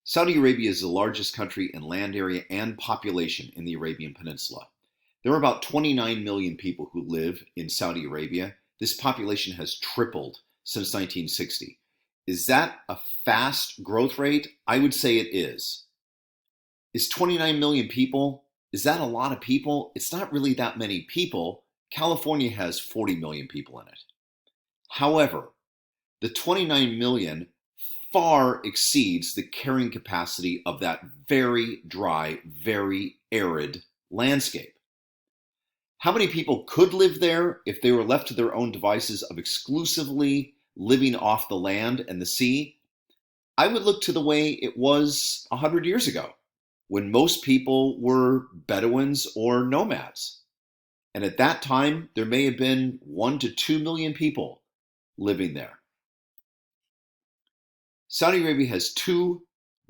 Saudi Arabia is the largest country in land area and population in the Arabian Peninsula. There are about 29 million people who live in Saudi Arabia. This population has tripled since 1960. Is that a fast growth rate? I would say it is. Is 29 million people, is that a lot of people? It's not really that many people. California has 40 million people in it. However, the 29 million far exceeds the carrying capacity of that very dry, very arid landscape. How many people could live there if they were left to their own devices of exclusively living off the land and the sea? I would look to the way it was 100 years ago, when most people were Bedouins or nomads. And at that time, there may have been 1 to 2 million people living there. Saudi Arabia has two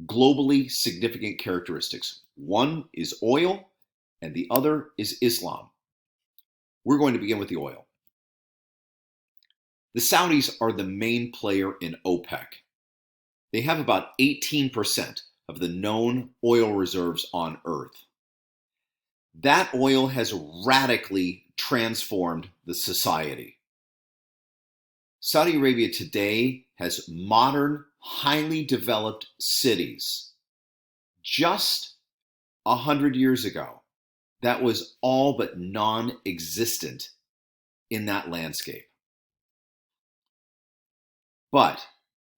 globally significant characteristics. One is oil, and the other is Islam. We're going to begin with the oil. The Saudis are the main player in OPEC. They have about 18% of the known oil reserves on Earth. That oil has radically transformed the society. Saudi Arabia today has modern, highly developed cities. Just 100 years ago, that was all but non-existent in that landscape. But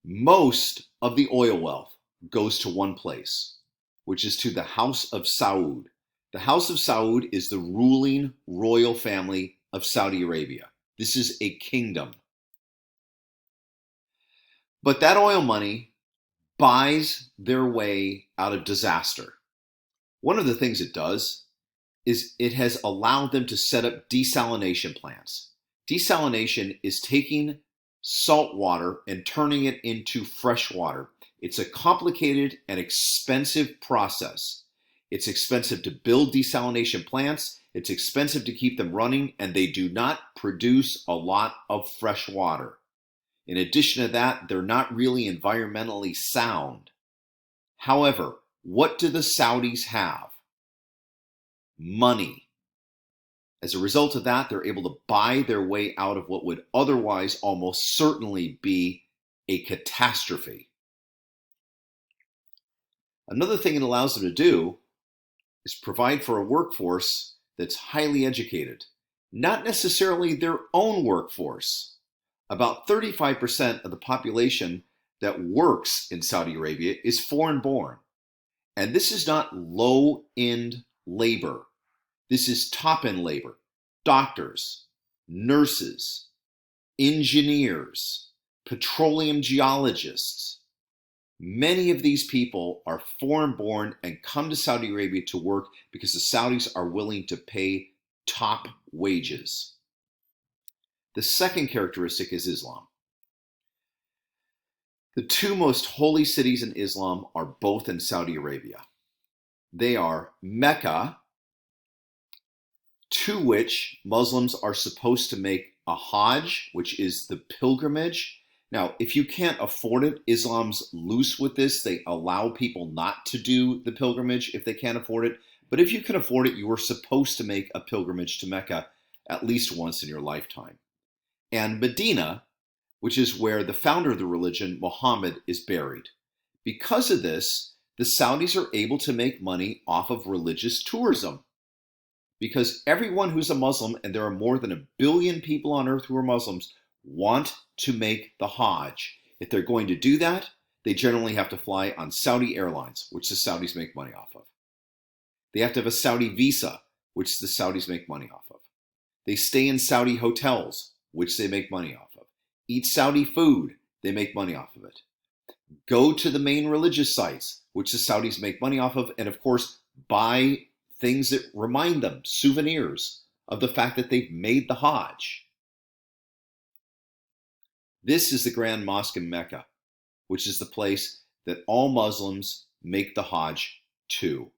most of the oil wealth goes to one place, which is to the House of Saud. The House of Saud is the ruling royal family of Saudi Arabia. This is a kingdom. But that oil money buys their way out of disaster. One of the things it does is it has allowed them to set up desalination plants. Desalination is taking salt water and turning it into fresh water. It's a complicated and expensive process. It's expensive to build desalination plants. It's expensive to keep them running, and they do not produce a lot of fresh water. In addition to that, they're not really environmentally sound. However, what do the Saudis have? Money. As a result of that, they're able to buy their way out of what would otherwise almost certainly be a catastrophe. Another thing it allows them to do is provide for a workforce that's highly educated, not necessarily their own workforce. About 35% of the population that works in Saudi Arabia is foreign born. And this is not low-end labor. This is top-end labor. Doctors, nurses, engineers, petroleum geologists. Many of these people are foreign born and come to Saudi Arabia to work because the Saudis are willing to pay top wages. The second characteristic is Islam. The two most holy cities in Islam are both in Saudi Arabia. They are Mecca, to which Muslims are supposed to make a Hajj, which is the pilgrimage. Now, if you can't afford it, Islam's loose with this. They allow people not to do the pilgrimage if they can't afford it. But if you can afford it, you are supposed to make a pilgrimage to Mecca at least once in your lifetime. And Medina, which is where the founder of the religion, Muhammad, is buried. Because of this, the Saudis are able to make money off of religious tourism. Because everyone who's a Muslim, and there are more than 1 billion people on earth who are Muslims, want to make the Hajj. If they're going to do that, they generally have to fly on Saudi Airlines, which the Saudis make money off of. They have to have a Saudi visa, which the Saudis make money off of. They stay in Saudi hotels, which they make money off of. Eat Saudi food, they make money off of it. Go to the main religious sites, which the Saudis make money off of, and of course, buy things that remind them, souvenirs, of the fact that they've made the Hajj. This is the Grand Mosque in Mecca, which is the place that all Muslims make the Hajj to.